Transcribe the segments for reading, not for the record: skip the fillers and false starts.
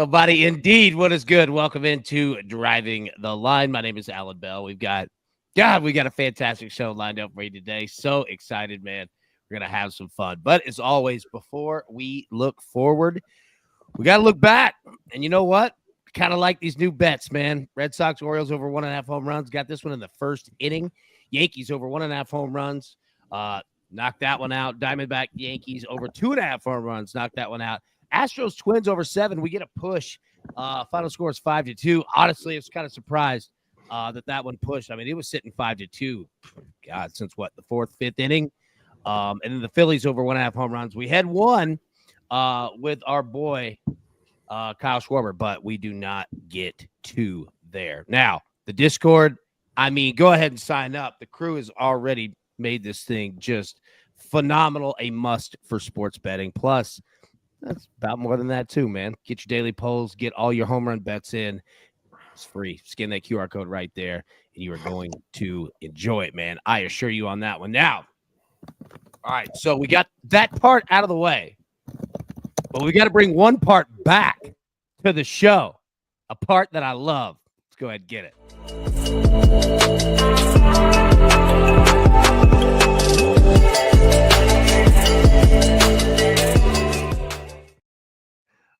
buddy. Indeed. What is good? Welcome into Driving the Line. My name is Alan Bell. We got a fantastic show lined up for you today. So excited, man. We're going to have some fun. But as always, before we look forward, we got to look back. And you know what? Kind of like these new bets, man. Red Sox, Orioles over 1.5 home runs. Got this one in the first inning. Yankees over 1.5 home runs. Knocked that one out. Diamondback Yankees over 2.5 home runs. Knocked that one out. Astros Twins over 7. We get a push. Final score is 5-2. Honestly, I was kind of surprised that one pushed. I mean, it was sitting 5-2. God, since what, the fourth, fifth inning? And then the Phillies over 1.5 home runs. We had one with our boy Kyle Schwarber, but we do not get two there. Now, the Discord, I mean, go ahead and sign up. The crew has already made this thing just phenomenal, a must for sports betting. Plus, that's about more than that too, man. Get your daily polls, get all your home run bets in. It's free. Scan that QR code right there, and you are going to enjoy it, man. I assure you on that one. Now, all right, so we got that part out of the way, but we got to bring one part back to the show, a part that I love. Let's go ahead and get it.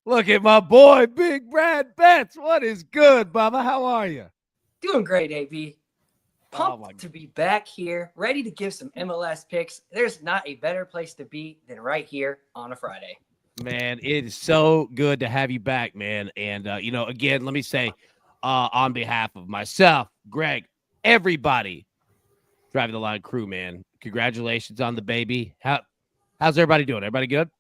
Look at my boy, Big Brad Betts. What is good, Bubba? How are you? Doing great, AB. Pumped to be back here, ready to give some MLS picks. There's not a better place to be than right here on a Friday. Man, it is so good to have you back, man. And, again, let me say on behalf of myself, Greg, everybody, Driving the Line crew, man, congratulations on the baby. How's everybody doing? Everybody good?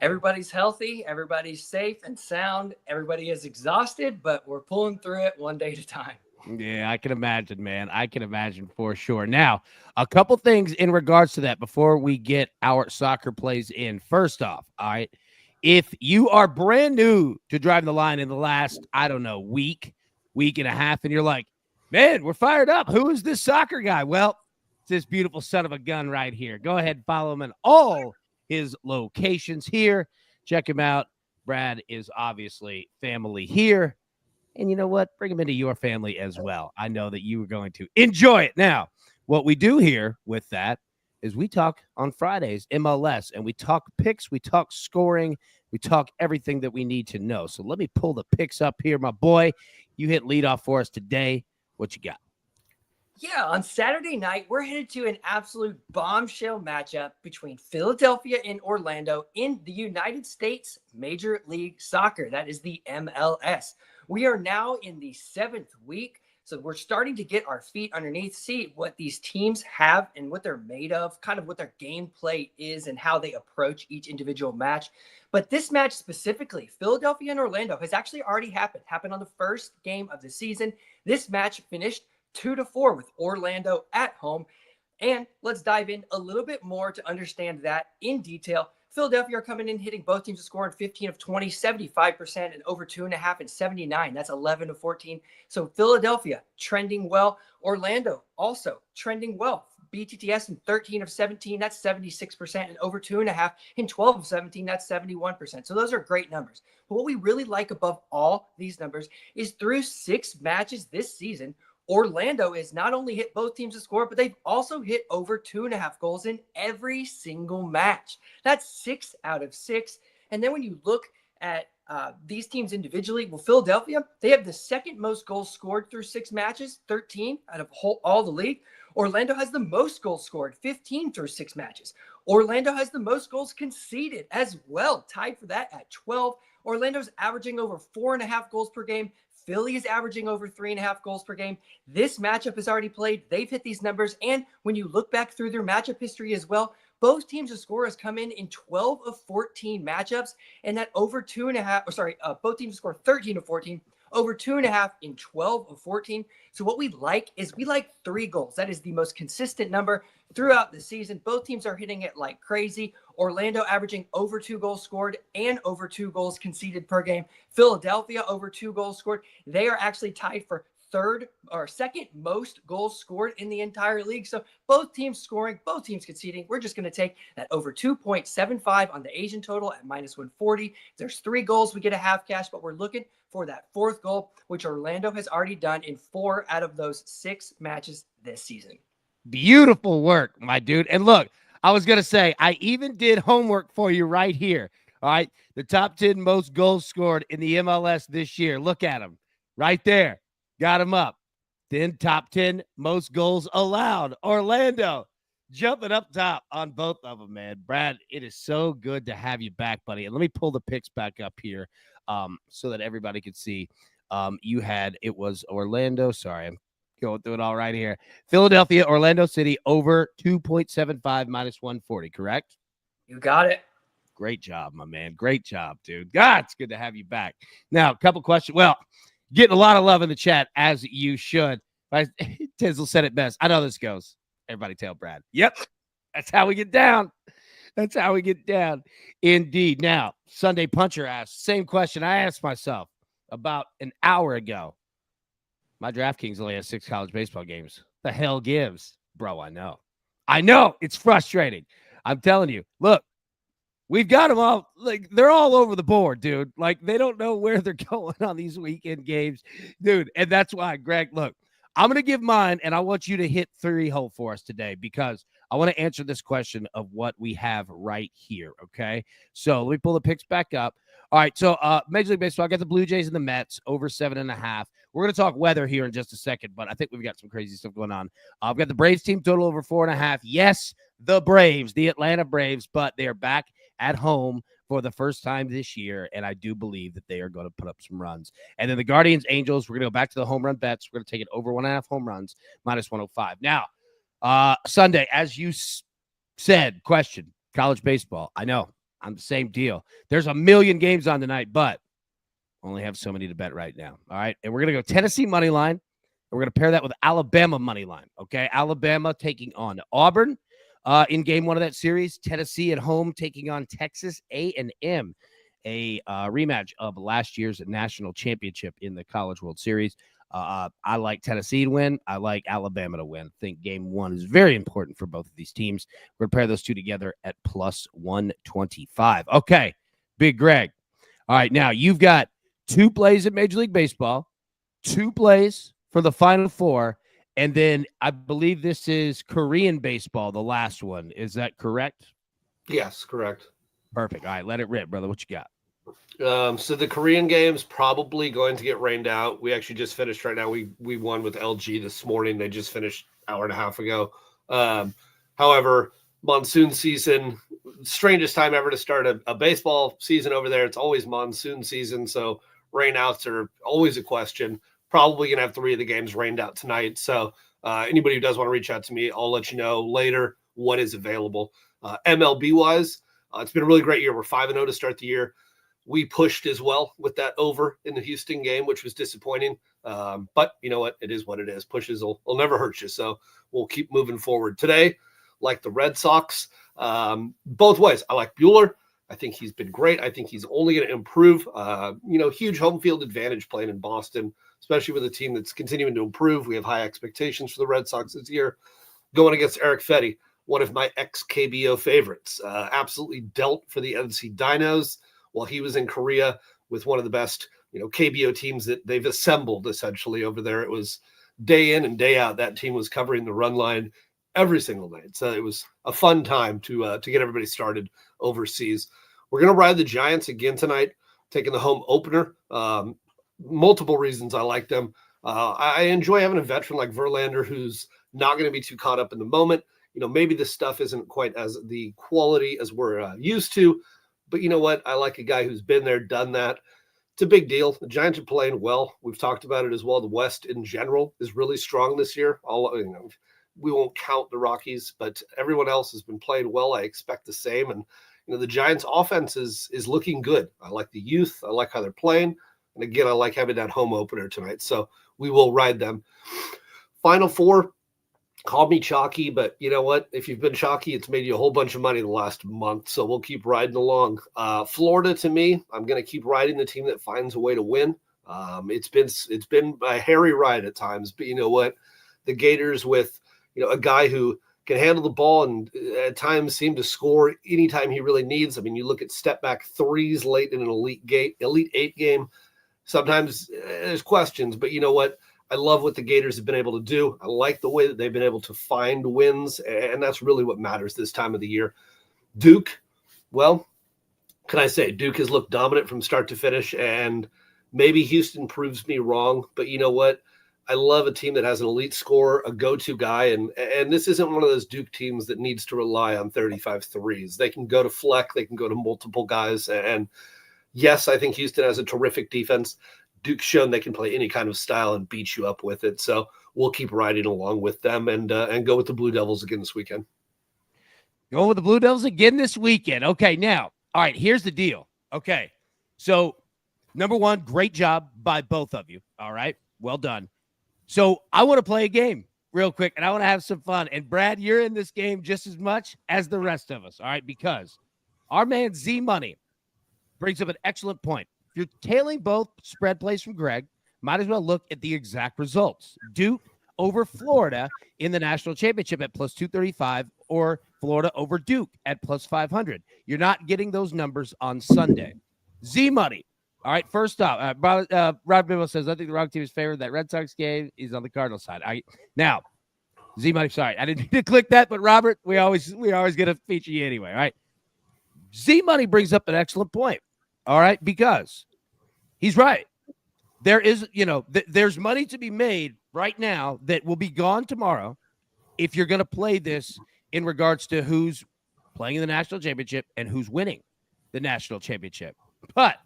Everybody's healthy. Everybody's safe and sound. Everybody is exhausted, but we're pulling through it one day at a time. Yeah, I can imagine, man. I can imagine for sure. Now, a couple things in regards to that before we get our soccer plays in. First off, all right, if you are brand new to Driving the Line in the last, week and a half, and you're like, man, we're fired up. Who is this soccer guy? Well, it's this beautiful son of a gun right here. Go ahead and follow him in all his locations here. Check him out. Brad is obviously family here. And you know what? Bring him into your family as well. I know that you are going to enjoy it. Now, what we do here with that is we talk on Fridays, MLS, and we talk picks, we talk scoring, we talk everything that we need to know. So let me pull the picks up here, my boy. You hit leadoff for us today. What you got? Yeah, on Saturday night, we're headed to an absolute bombshell matchup between Philadelphia and Orlando in the United States Major League Soccer. That is the MLS. We are now in the 7th week, so we're starting to get our feet underneath, see what these teams have and what they're made of, kind of what their gameplay is and how they approach each individual match. But this match specifically, Philadelphia and Orlando, has actually already happened on the first game of the season. This match finished 2-4 with Orlando at home. And let's dive in a little bit more to understand that in detail. Philadelphia are coming in hitting both teams to score in 15 of 20, 75% and over 2.5 and 79. That's 11 of 14. So Philadelphia trending well. Orlando also trending well. BTTS in 13 of 17, that's 76%, and over 2.5 in 12 of 17, that's 71%. So those are great numbers. But what we really like above all these numbers is through 6 matches this season, Orlando has not only hit both teams to score, but they've also hit over 2.5 goals in every single match. That's 6 out of 6. And then when you look at these teams individually, well, Philadelphia, they have the second most goals scored through 6 matches, 13 out of all the league. Orlando has the most goals scored, 15 through 6 matches. Orlando has the most goals conceded as well, tied for that at 12. Orlando's averaging over 4.5 goals per game. Philly is averaging over 3.5 goals per game. This matchup is already played. They've hit these numbers. And when you look back through their matchup history as well, both teams' to score has come in 12 of 14 matchups. And that over 2.5, both teams to score 13 of 14, over 2.5 in 12 of 14. So what we like is we like 3 goals. That is the most consistent number throughout the season. Both teams are hitting it like crazy. Orlando averaging over 2 goals scored and over 2 goals conceded per game. Philadelphia over 2 goals scored. They are actually tied for third or second most goals scored in the entire league. So both teams scoring, both teams conceding. We're just going to take that over 2.75 on the Asian total at minus 140. If there's 3 goals, we get a half cash, but we're looking for that 4th goal, which Orlando has already done in 4 out of those 6 matches this season. Beautiful work, my dude. And look, I was going to say, I even did homework for you right here. All right. The top 10 most goals scored in the MLS this year. Look at them right there. Got them up. Then top 10 most goals allowed. Orlando jumping up top on both of them, man. Brad, it is so good to have you back, buddy. And let me pull the picks back up here so that everybody could see. It was Orlando. Sorry, I'm going through it all right here. Philadelphia, Orlando City over 2.75 minus 140, correct? You got it. Great job, my man. Great job, dude. God, it's good to have you back. Now, a couple questions. Well, getting a lot of love in the chat, as you should. Tizzle said it best. I know this goes. Everybody tell Brad. Yep. That's how we get down. That's how we get down. Indeed. Now, Sunday Puncher asked, same question I asked myself about an hour ago. My DraftKings only has 6 college baseball games. The hell gives? Bro, I know. It's frustrating. I'm telling you. Look, we've got them all. Like, they're all over the board, dude. Like, they don't know where they're going on these weekend games. Dude, and that's why, Greg, look, I'm going to give mine, and I want you to hit 3-hole for us today because I want to answer this question of what we have right here, okay? So let me pull the picks back up. All right, so Major League Baseball, I got the Blue Jays and the Mets over 7.5. We're going to talk weather here in just a second, but I think we've got some crazy stuff going on. I've got the Braves team total over 4.5. Yes, the Braves, the Atlanta Braves, but they're back at home for the first time this year, and I do believe that they are going to put up some runs. And then the Guardians, Angels, we're going to go back to the home run bets. We're going to take it over 1.5 home runs, minus 105. Now, Sunday, as you said, question, college baseball. I know, I'm the same deal. There's a million games on tonight, but only have so many to bet right now. All right, and we're going to go Tennessee money line, and we're going to pair that with Alabama money line, okay? Alabama taking on Auburn. In game 1 of that series, Tennessee at home taking on Texas A&M, a rematch of last year's national championship in the College World Series. I like Tennessee to win. I like Alabama to win. I think game 1 is very important for both of these teams. We're going to pair those two together at plus 125. Okay, Big Greg. All right, now you've got 2 plays at Major League Baseball, 2 plays for the Final Four, and then I believe this is Korean baseball, the last one. Is that correct? Yes, correct. Perfect. All right, let it rip, brother. What you got? So the Korean game's probably going to get rained out. We actually just finished right now. We won with LG this morning. They just finished an hour and a half ago. However, monsoon season, strangest time ever to start a baseball season over there. It's always monsoon season, so rainouts are always a question. Probably going to have 3 of the games rained out tonight. So anybody who does want to reach out to me, I'll let you know later what is available. MLB-wise, it's been a really great year. We're 5-0 to start the year. We pushed as well with that over in the Houston game, which was disappointing. But you know what? It is what it is. Pushes will never hurt you. So we'll keep moving forward. Today, like the Red Sox, both ways. I like Buehler. I think he's been great. I think he's only going to improve. Huge home field advantage playing in Boston, especially with a team that's continuing to improve. We have high expectations for the Red Sox this year. Going against Eric Fetty, one of my ex-KBO favorites. Absolutely dealt for the NC Dinos while he was in Korea with one of the best, KBO teams that they've assembled essentially over there. It was day in and day out. That team was covering the run line every single night. So it was a fun time to get everybody started overseas. We're going to ride the Giants again tonight, taking the home opener. Multiple reasons I like them. I enjoy having a veteran like Verlander who's not going to be too caught up in the moment. Maybe this stuff isn't quite as the quality as we're used to, but you know what? I like a guy who's been there, done that. It's a big deal. The Giants are playing well. We've talked about it as well. The West in general is really strong this year. We won't count the Rockies, but everyone else has been playing well. I expect the same. And, the Giants offense is looking good. I like the youth. I like how they're playing. And again, I like having that home opener tonight. So we will ride them. Final Four, call me chalky, but you know what? If you've been chalky, it's made you a whole bunch of money the last month. So we'll keep riding along. Florida, to me, I'm going to keep riding the team that finds a way to win. It's been a hairy ride at times, but you know what? The Gators with a guy who can handle the ball and at times seem to score anytime he really needs. I mean, you look at step back threes late in an Elite Eight game. Sometimes there's questions, but you know what? I love what the Gators have been able to do. I like the way that they've been able to find wins, and that's really what matters this time of the year. Duke, well, can I say Duke has looked dominant from start to finish, and maybe Houston proves me wrong, but you know what? I love a team that has an elite scorer, a go-to guy, and this isn't one of those Duke teams that needs to rely on 35 threes. They can go to Fleck, they can go to multiple guys, and yes, I think Houston has a terrific defense. Duke's shown they can play any kind of style and beat you up with it, so we'll keep riding along with them and go with the Blue Devils again this weekend. Going with the Blue Devils again this weekend. Okay, now, all right, here's the deal. Okay, so number one, great job by both of you. All right, well done. So I want to play a game real quick, and I want to have some fun. And Brad, you're in this game just as much as the rest of us, all right, because our man Z Money brings up an excellent point. If you're tailing both spread plays from Greg, might as well look at the exact results. Duke over Florida in the national championship at plus 235 or Florida over Duke at plus 500. You're not getting those numbers on Sunday. Z Money. All right, first off, Rob Bibble says, I think the wrong team is favored that Red Sox game. He's on the Cardinals side. Now, Z Money, sorry, I didn't mean to click that, but Robert, we always get to feature you anyway, all right? Z Money brings up an excellent point, all right, because he's right. There is, there's money to be made right now that will be gone tomorrow if you're going to play this in regards to who's playing in the national championship and who's winning the national championship. But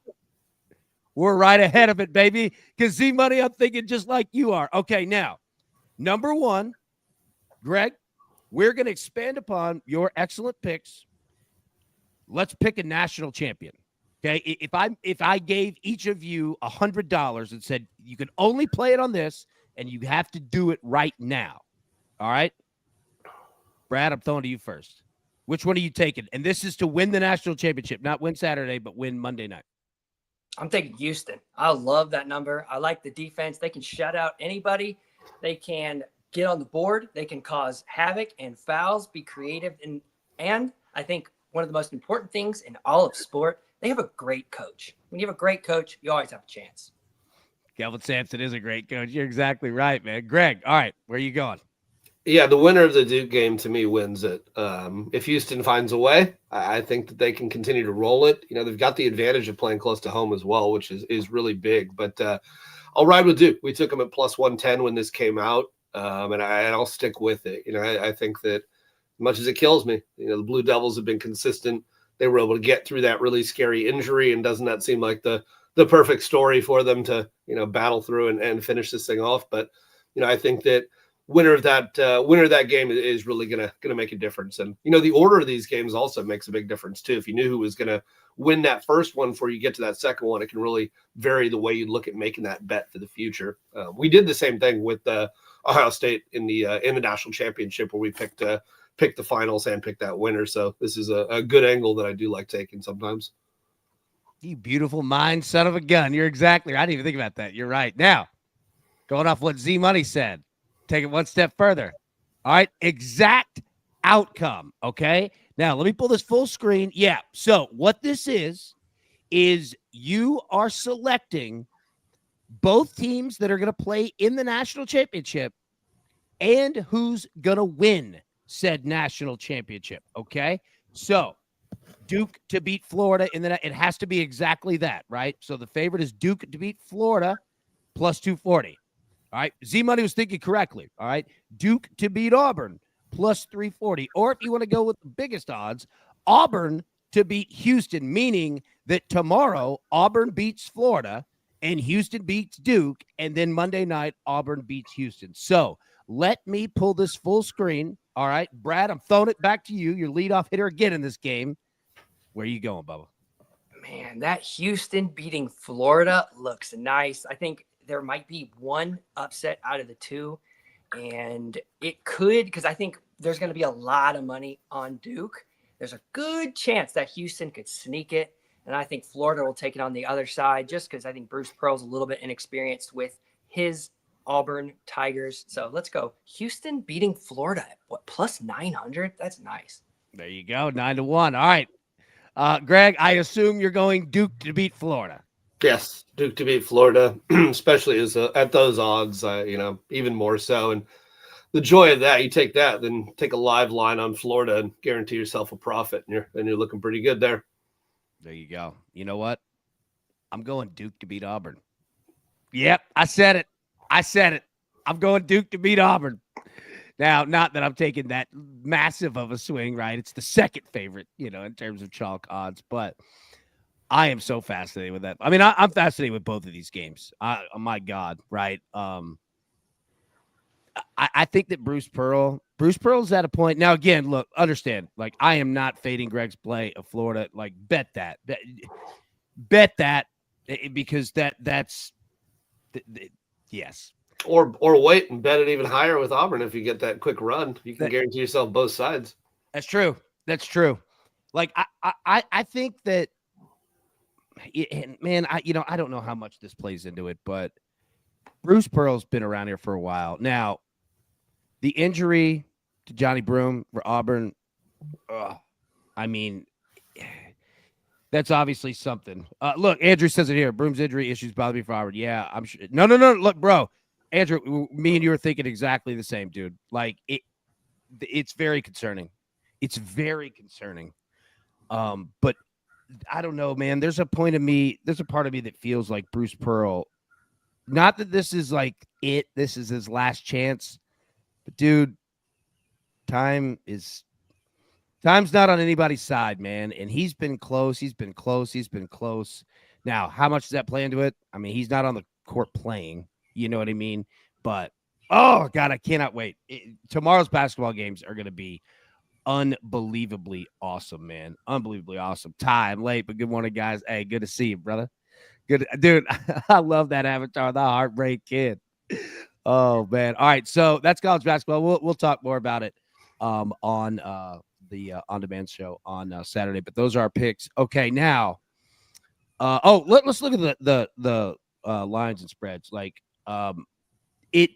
we're right ahead of it, baby, because Z Money, I'm thinking just like you are. Okay, now, number one, Greg, we're going to expand upon your excellent picks. Let's pick a national champion. Okay, if I gave each of you $100 and said you can only play it on this and you have to do it right now, all right? Brad, I'm throwing to you first. Which one are you taking? And this is to win the national championship, not win Saturday, but win Monday night. I'm taking Houston. I love that number. I like the defense. They can shut out anybody. They can get on the board. They can cause havoc and fouls, be creative. And I think one of the most important things in all of sport, they have a great coach. When you have a great coach, you always have a chance. Kelvin Sampson is a great coach. You're exactly right, man. Greg, all right, where are you going? Yeah, the winner of the Duke game to me wins it. If Houston finds a way, I think that they can continue to roll it. They've got the advantage of playing close to home as well, which is really big. But I'll ride with Duke. We took them at plus 110 when this came out, and I'll stick with it. I think that as much as it kills me, the Blue Devils have been consistent. They were able to get through that really scary injury, and doesn't that seem like the perfect story for them to battle through and finish this thing off? But I think that winner of that game is really gonna make a difference. And the order of these games also makes a big difference too. If you knew who was gonna win that first one before you get to that second one, it can really vary the way you look at making that bet for the future. We did the same thing with Ohio State in the national championship, where we picked the finals and picked that winner. So this is a good angle that I do like taking sometimes. You beautiful mind, son of a gun. You're exactly right. I didn't even think about that. You're right. Now, going off what Z Money said, take it one step further. All right. Exact outcome. Okay. Now, let me pull this full screen. Yeah. So what this is you are selecting both teams that are going to play in the national championship and who's going to win said national championship. Okay. So Duke to beat Florida it has to be exactly that, right? So the favorite is Duke to beat Florida plus 240. All right. Z Money was thinking correctly. All right. Duke to beat Auburn plus 340. Or if you want to go with the biggest odds, Auburn to beat Houston, meaning that tomorrow Auburn beats Florida and Houston beats Duke. And then Monday night, Auburn beats Houston. So let me pull this full screen. All right. Brad, I'm throwing it back to you. Your leadoff hitter again in this game. Where are you going, Bubba? Man, that Houston beating Florida looks nice. I think there might be one upset out of the two, and it could, because I think there's going to be a lot of money on Duke. There's a good chance that Houston could sneak it And I think Florida will take it on the other side just because I think Bruce Pearl's a little bit inexperienced with his Auburn Tigers. So let's go. Houston beating Florida at what, plus 900? That's nice. There you go. 9-1. All right. Greg, I assume you're going Duke to beat Florida. Yes, Duke to beat Florida, especially as at those odds, even more so. And the joy of that, you take that, then take a live line on Florida and guarantee yourself a profit, and you're looking pretty good there. There you go. You know what? I'm going Duke to beat Auburn. Yep, I said it. I'm going Duke to beat Auburn. Now, not that I'm taking that massive of a swing, right? It's the second favorite, in terms of chalk odds, but I am so fascinated with that. I mean, I'm fascinated with both of these games. Oh my God, right? I think that Bruce Pearl's at a point now. Again, look, understand, like I am not fading Greg's play of Florida. Like bet that, because that's yes. Or wait and bet it even higher with Auburn if you get that quick run. You can guarantee yourself both sides. That's true. Like I think that, man, I don't know how much this plays into it, but Bruce Pearl's been around here for a while now. The injury to Johnny Broome for Auburn, I mean, that's obviously something. Look, Andrew says it here. Broome's injury issues bother me for Auburn. Yeah, I'm sure. No. Look, bro, Andrew, me and you are thinking exactly the same, dude. Like it's very concerning. It's very concerning. But I don't know, man. There's a part of me that feels like Bruce Pearl. Not that this is like it. This is his last chance. But dude, time's not on anybody's side, man. And he's been close. Now, how much does that play into it? I mean, he's not on the court playing. You know what I mean? But, oh, God, I cannot wait. Tomorrow's basketball games are going to be unbelievably awesome, man. Unbelievably awesome. Ty, I'm late, but good morning, guys. Hey, good to see you, brother. Good. Dude, I love that avatar, the Heartbreak Kid. Oh, man. All right, so that's college basketball. We'll talk more about it on the on-demand show on Saturday, but those are our picks. Okay, now, let's look at the lines and spreads. Like, it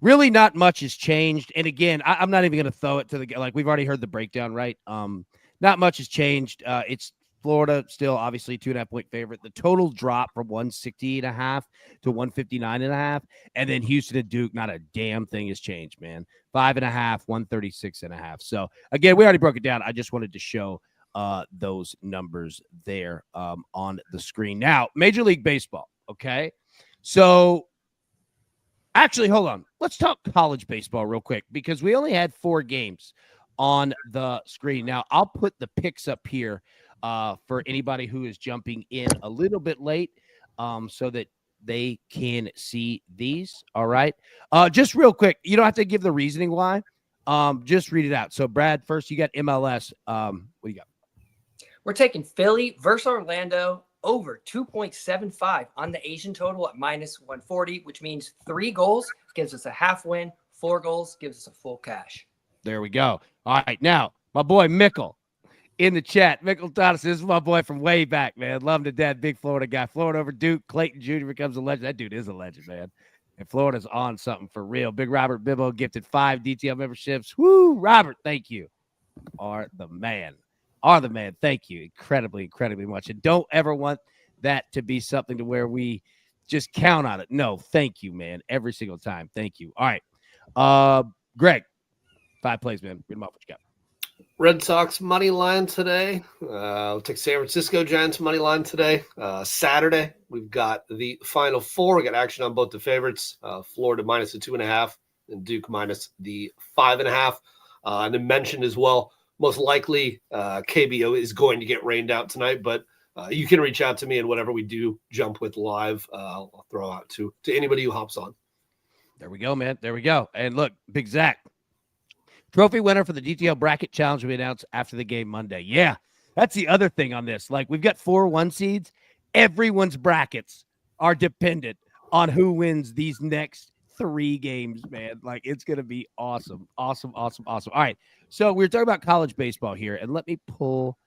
really not much has changed. And again, I'm not even going to throw it to like we've already heard the breakdown, right? Not much has changed. It's Florida still obviously 2.5-point favorite. The total drop from 160.5 to 159.5, and then Houston and Duke, not a damn thing has changed, man. 5.5, 136.5. So again, we already broke it down. I just wanted to show those numbers there on the screen. Now, Major League Baseball. Okay, so actually, hold on. Let's talk college baseball real quick because we only had 4 games on the screen. Now, I'll put the picks up here for anybody who is jumping in a little bit late so that they can see these. All right. Just real quick, you don't have to give the reasoning why. Just read it out. So, Brad, first you got MLS. What do you got? We're taking Philly versus Orlando over 2.75 on the Asian total at minus 140, which means 3 goals gives us a half win, 4 goals gives us a full cash. There we go. All right. Now, my boy Mickle in the chat. Mickle Thomas, this is my boy from way back, man. Love him to death. Big Florida guy. Florida over Duke. Clayton Jr. becomes a legend. That dude is a legend, man. And Florida's on something for real. Big Robert Bibbo gifted 5 DTL memberships. Woo, Robert, thank you. Are the man. Thank you incredibly, incredibly much. And don't ever want that to be something to where we just count on it. No, thank you, man. Every single time. Thank you. All right. Greg, 5 plays, man. Read them off. What you got? Red Sox money line today. We'll take San Francisco Giants money line today. Saturday, we've got the Final Four. We got action on both the favorites. Florida minus the 2.5 and Duke minus the 5.5. And then mentioned as well, most likely KBO is going to get rained out tonight, but you can reach out to me and whatever we do jump with live, I'll throw out to anybody who hops on. There we go, man. There we go. And look, Big Zach. Trophy winner for the DTL bracket challenge we announced after the game Monday. Yeah, that's the other thing on this. Like, we've got 4 1 seeds. Everyone's brackets are dependent on who wins these next 3 games, man. Like, it's going to be awesome. Awesome, awesome, awesome. All right, so we're talking about college baseball here, and let me pull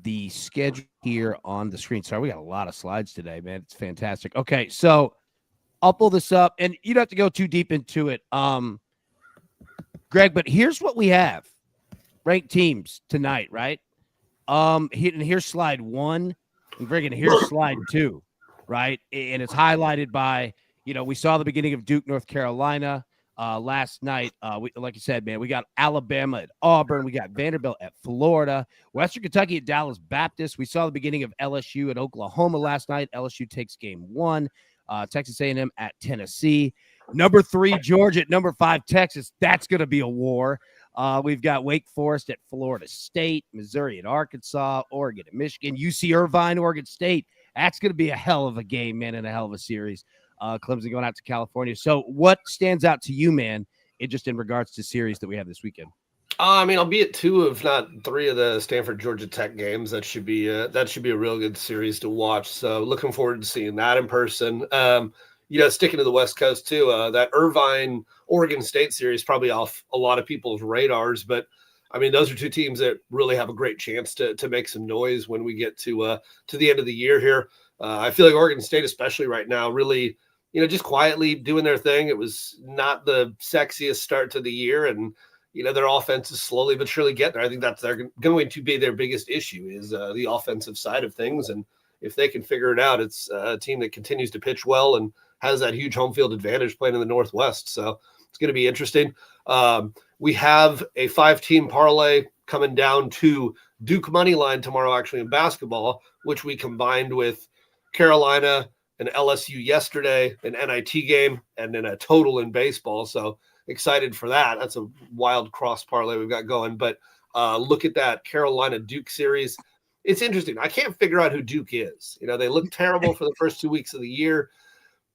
the schedule here on the screen. Sorry, we got a lot of slides today, man. It's fantastic. Okay, so I'll pull this up, and you don't have to go too deep into it, Greg, but here's what we have. Ranked teams tonight, right? Here's slide 1, and friggin' here's slide 2, right? And it's highlighted by, we saw the beginning of Duke, North Carolina last night. Like you said, man, we got Alabama at Auburn. We got Vanderbilt at Florida, Western Kentucky at Dallas Baptist. We saw the beginning of LSU at Oklahoma last night. LSU takes game 1. Texas A&M at Tennessee. Number 3, Georgia at number 5, Texas. That's going to be a war. We've got Wake Forest at Florida State, Missouri at Arkansas, Oregon at Michigan, UC Irvine, Oregon State. That's going to be a hell of a game, man, and a hell of a series. Clemson going out to California. So what stands out to you, man, in regards to series that we have this weekend? I mean, I'll be at 2 if not 3 of the Stanford Georgia Tech games. That should be a real good series to watch. So looking forward to seeing that in person. Sticking to the West Coast too, that Irvine Oregon State series probably off a lot of people's radars, but I mean, those are 2 teams that really have a great chance to make some noise when we get to the end of the year here. I feel like Oregon State, especially right now, really, just quietly doing their thing. It was not the sexiest start to the year, and their offense is slowly but surely getting there. I think that's going to be their biggest issue is the offensive side of things, and if they can figure it out, it's a team that continues to pitch well and has that huge home field advantage playing in the Northwest. So it's going to be interesting. We have a 5-team parlay coming down to Duke money line tomorrow, actually in basketball, which we combined with Carolina and LSU yesterday, an NIT game, and then a total in baseball. So excited for that. That's a wild cross parlay we've got going. But look at that Carolina Duke series. It's interesting. I can't figure out who Duke is. They look terrible for the first 2 weeks of the year.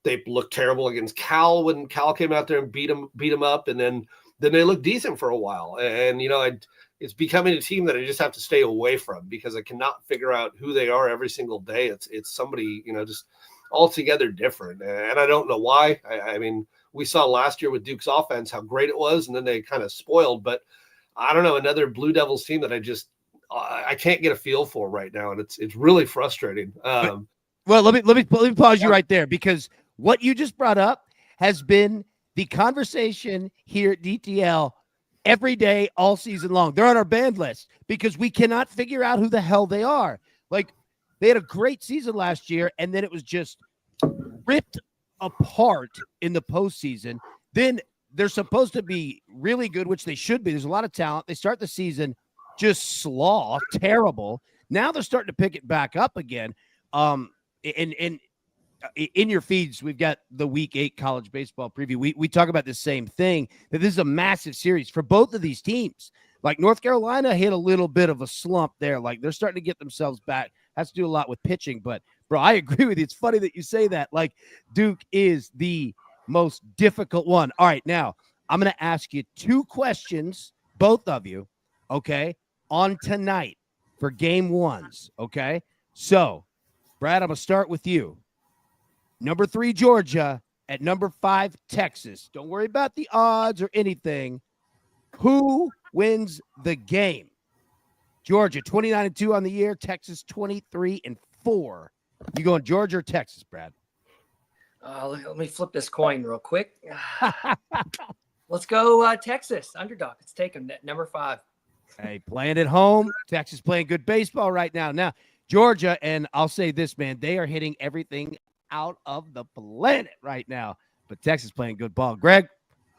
They looked terrible against Cal when Cal came out there and beat them up, and then they looked decent for a while. And it's becoming a team that I just have to stay away from because I cannot figure out who they are every single day. It's somebody just altogether different, and I don't know why. I mean, we saw last year with Duke's offense how great it was, and then they kind of spoiled. But I don't know, another Blue Devils team that I can't get a feel for right now, and it's really frustrating. Well, let me pause you right there, because what you just brought up has been the conversation here at DTL every day, all season long. They're on our banned list because we cannot figure out who the hell they are. Like, they had a great season last year, and then it was just ripped apart in the postseason. Then they're supposed to be really good, which they should be. There's a lot of talent. They start the season just slaw, terrible. Now they're starting to pick it back up again. And in your feeds, we've got the Week 8 college baseball preview. We talk about the same thing, that this is a massive series for both of these teams. Like, North Carolina hit a little bit of a slump there. Like, they're starting to get themselves back. Has to do a lot with pitching. But, bro, I agree with you. It's funny that you say that. Like, Duke is the most difficult one. All right, now, I'm going to ask you 2 questions, both of you, okay, on tonight for game 1s, okay? So, Brad, I'm going to start with you. Number 3, Georgia, at number 5, Texas. Don't worry about the odds or anything. Who wins the game? Georgia, 29-2 on the year. Texas, 23-4. You going Georgia or Texas, Brad? Let me flip this coin real quick. Let's go Texas, underdog. Let's take them at number 5. Hey, playing at home. Texas playing good baseball right now. Now, Georgia, and I'll say this, man, they are hitting everything out of the planet right now. But Texas playing good ball. Greg,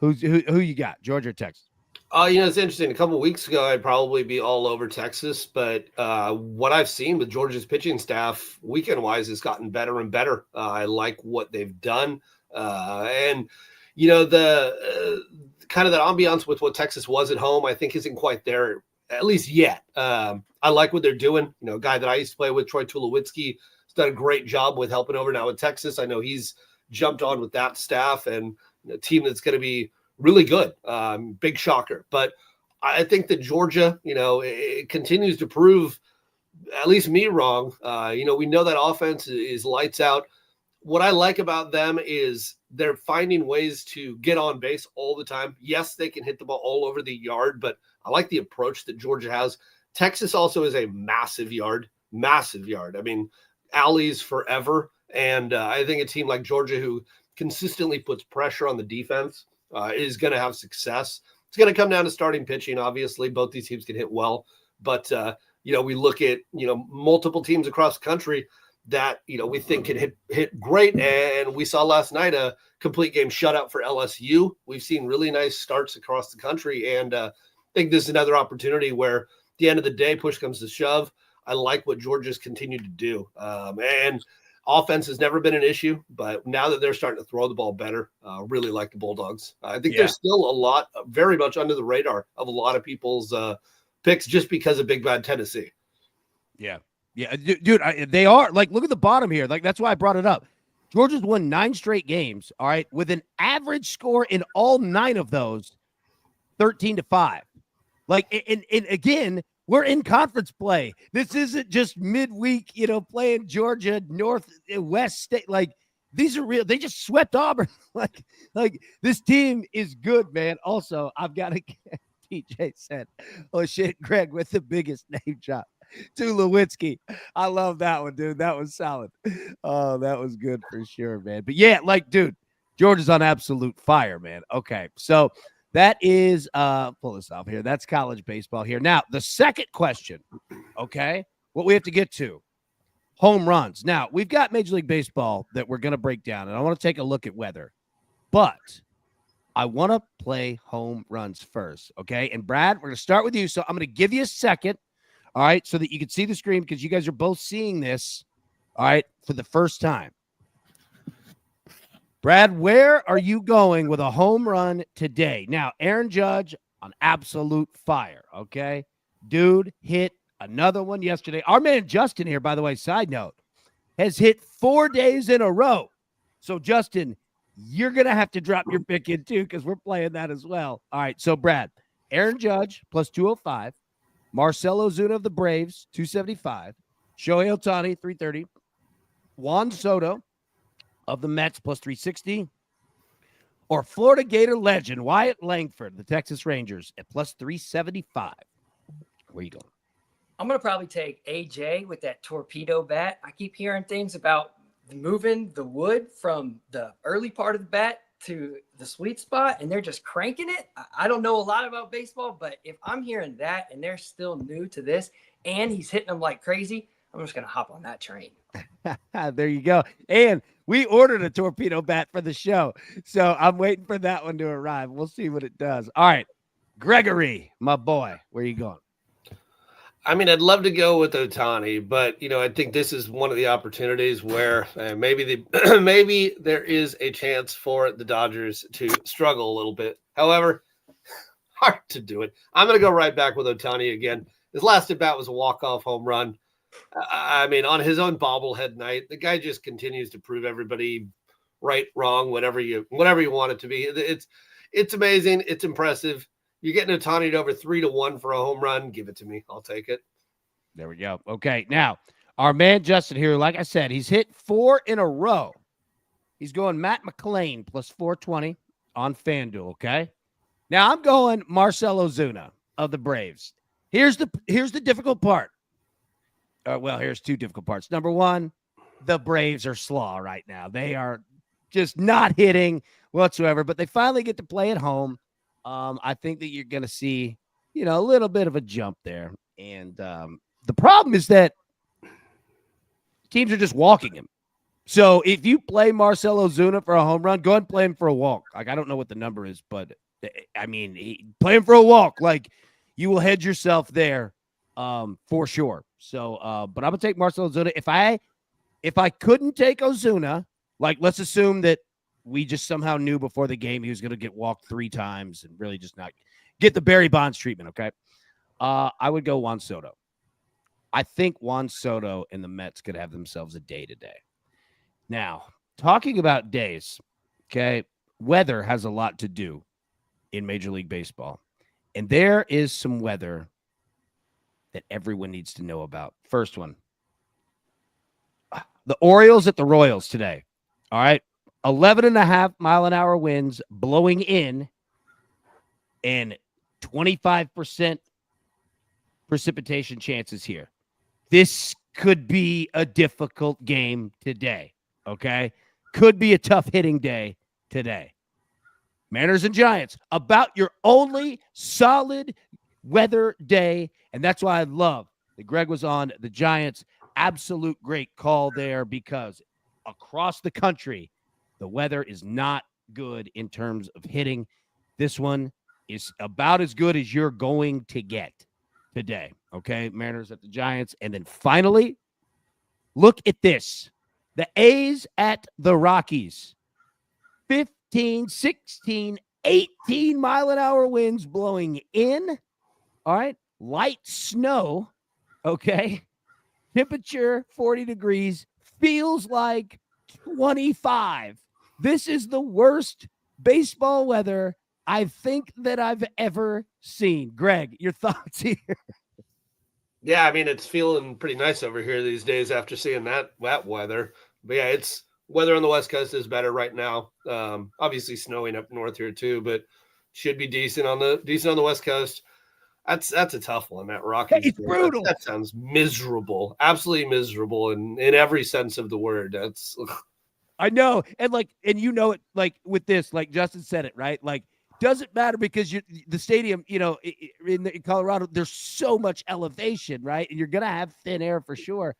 who you got, Georgia or Texas? It's interesting. A couple of weeks ago, I'd probably be all over Texas, but what I've seen with Georgia's pitching staff weekend-wise has gotten better and better. I like what they've done. And the kind of that ambiance with what Texas was at home, I think isn't quite there, at least yet. I like what they're doing. A guy that I used to play with, Troy Tulowitzki, has done a great job with helping over now with Texas. I know he's jumped on with that staff and a team that's going to be really good. Big shocker. But I think that Georgia, it continues to prove at least me wrong. We know that offense is lights out. What I like about them is they're finding ways to get on base all the time. Yes, they can hit the ball all over the yard, but I like the approach that Georgia has. Texas also is a massive yard. I mean, alleys forever. And I think a team like Georgia, who consistently puts pressure on the defense, is going to have success. It's going to come down to starting pitching. Obviously, both these teams can hit well, but we look at multiple teams across the country that we think can hit great, and we saw last night a complete game shutout for LSU. We've seen really nice starts across the country, and I think this is another opportunity where, at the end of the day, push comes to shove. I like what Georgia's continued to do, and offense has never been an issue, but now that they're starting to throw the ball better, really like the Bulldogs. I think there's still a lot, very much under the radar of a lot of people's picks just because of Big Bad Tennessee. Yeah, dude, they are. Like, look at the bottom here. Like, that's why I brought it up. Georgia's won 9 straight games, all right, with an average score in all 9 of those, 13-5. Like, and again, we're in conference play. This isn't just midweek, playing Georgia, West State. Like, these are real. They just swept Auburn. like this team is good, man. Also, I've got to get, TJ said, oh shit, Greg with the biggest name drop to Lewinsky. I love that one, dude. That was solid. Oh, that was good for sure, man. But yeah, like, dude, Georgia's on absolute fire, man. Okay, so that is pull this off here. That's college baseball here. Now, the second question, okay, what we have to get to, home runs. Now, we've got Major League Baseball that we're going to break down, and I want to take a look at weather. But I want to play home runs first, okay? And Brad, we're going to start with you, so I'm going to give you a second, all right, so that you can see the screen because you guys are both seeing this, all right, for the first time. Brad, where are you going with a home run today? Now, Aaron Judge on absolute fire, okay? Dude hit another one yesterday. Our man Justin here, by the way, side note, has hit 4 days in a row. So, Justin, you're going to have to drop your pick in, too, because we're playing that as well. All right, so, Brad, Aaron Judge plus 205, Marcell Ozuna of the Braves, 275, Shohei Ohtani, 330, Juan Soto of the Mets plus 360, or Florida Gator legend Wyatt Langford, the Texas Rangers, at plus 375. Where you going? I'm going to probably take AJ with that torpedo bat. I keep hearing things about moving the wood from the early part of the bat to the sweet spot, and they're just cranking it. I don't know a lot about baseball, but if I'm hearing that and they're still new to this and he's hitting them like crazy, I'm just going to hop on that train. There you go. And we ordered a torpedo bat for the show, so I'm waiting for that one to arrive. We'll see what it does. All right, Gregory, my boy, where are you going? I mean, I'd love to go with Ohtani, but I think this is one of the opportunities where maybe there is a chance for the Dodgers to struggle a little bit. However, hard to do it. I'm going to go right back with Ohtani again. His last at bat was a walk-off home run. I mean, on his own bobblehead night, the guy just continues to prove everybody right, wrong, whatever you want it to be. It's amazing. It's impressive. You're getting Ohtani over 3-1 for a home run. Give it to me. I'll take it. There we go. Okay, now, our man Justin here, like I said, he's hit 4 in a row. He's going Matt McClain plus 420 on FanDuel, okay? Now, I'm going Marcell Ozuna of the Braves. Here's the difficult part. Here's 2 difficult parts. Number 1, the Braves are slaw right now. They are just not hitting whatsoever, but they finally get to play at home. I think that you're going to see, a little bit of a jump there. And the problem is that teams are just walking him. So if you play Marcell Ozuna for a home run, go ahead and play him for a walk. Like, I don't know what the number is, but I mean, play him for a walk. Like, you will hedge yourself there for sure. So, but I'm going to take Marcell Ozuna. If I couldn't take Ozuna, like, let's assume that we just somehow knew before the game he was going to get walked 3 times and really just not get the Barry Bonds treatment, okay? I would go Juan Soto. I think Juan Soto and the Mets could have themselves a day today. Now, talking about days, okay, weather has a lot to do in Major League Baseball. And there is some weather that everyone needs to know about. First one, the Orioles at the Royals today, all right? 11.5-mile-an-hour winds blowing in and 25% precipitation chances here. This could be a difficult game today, okay? Could be a tough hitting day today. Mariners and Giants, about your only solid weather day, and that's why I love that Greg was on the Giants. Absolute great call there because across the country, the weather is not good in terms of hitting. This one is about as good as you're going to get today, okay? Mariners at the Giants. And then finally, look at this. The A's at the Rockies. 15, 16, 18 mile an hour winds blowing in. All right. Light snow. Okay. Temperature 40 degrees. Feels like 25. This is the worst baseball weather I think that I've ever seen. Greg, your thoughts here? Yeah, I mean, it's feeling pretty nice over here these days after seeing that weather. But yeah, it's weather on the West Coast is better right now. Obviously snowing up north here too, but should be decent on the West Coast. That's a tough one. That Rockies. It's brutal. That sounds miserable, absolutely miserable in every sense of the word. That's. Ugh. I know, and you know it. Like with this, like Justin said it right. Like doesn't matter because the stadium, in Colorado, there's so much elevation, right, and you're gonna have thin air for sure.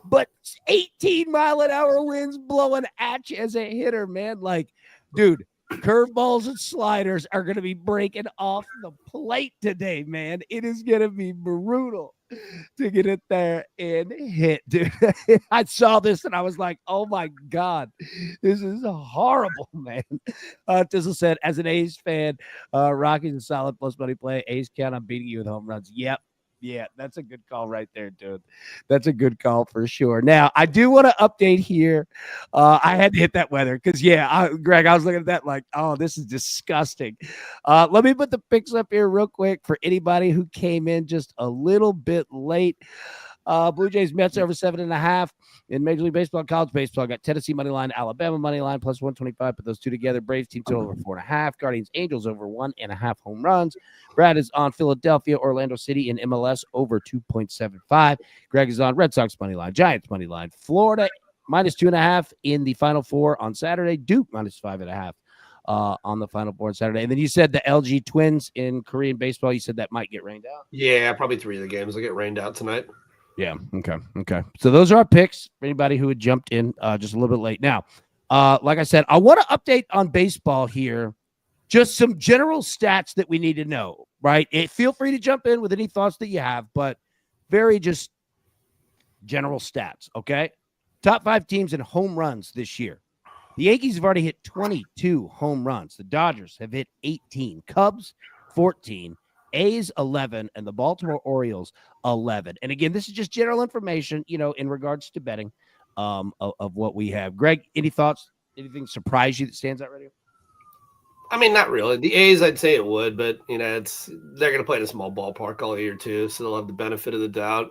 But 18 mile an hour winds blowing at you as a hitter, man. Like, dude, curveballs and sliders are going to be breaking off the plate today, man. It is going to be brutal to get it there and hit, dude. I saw this and I was like, oh my God, this is horrible, man. Tizzle said, as an A's fan, Rockies a solid plus money play. A's count on beating you with home runs. Yep. Yeah, that's a good call right there, dude. That's a good call for sure. Now, I do want to update here. I had to hit that weather because, Greg, I was looking at that like, oh, this is disgusting. Let me put the picks up here real quick for anybody who came in just a little bit late. Blue Jays Mets over 7.5 in Major League Baseball, college baseball. Got Tennessee money line, Alabama money line plus 125. Put those two together. Braves team total over 4.5. Guardians Angels over 1.5 home runs. Brad is on Philadelphia, Orlando City in MLS over 2.75. Greg is on Red Sox money line, Giants money line, Florida minus 2.5 in the Final Four on Saturday. Duke minus 5.5. On the Final Four on Saturday. And then you said the LG Twins in Korean baseball. You said that might get rained out. Yeah, probably 3 of the games will get rained out tonight. Yeah. Okay. So those are our picks for anybody who had jumped in just a little bit late. Now, like I said, I want to update on baseball here. Just some general stats that we need to know, right? Feel free to jump in with any thoughts that you have, but very just general stats, okay? Top 5 teams in home runs this year. The Yankees have already hit 22 home runs. The Dodgers have hit 18. Cubs, 14. A's 11 and the Baltimore Orioles 11. And again, this is just general information, in regards to betting of what we have. Greg, any thoughts? Anything surprise you that stands out right here? I mean, not really. The A's, I'd say it would, but they're going to play in a small ballpark all year too, so they'll have the benefit of the doubt.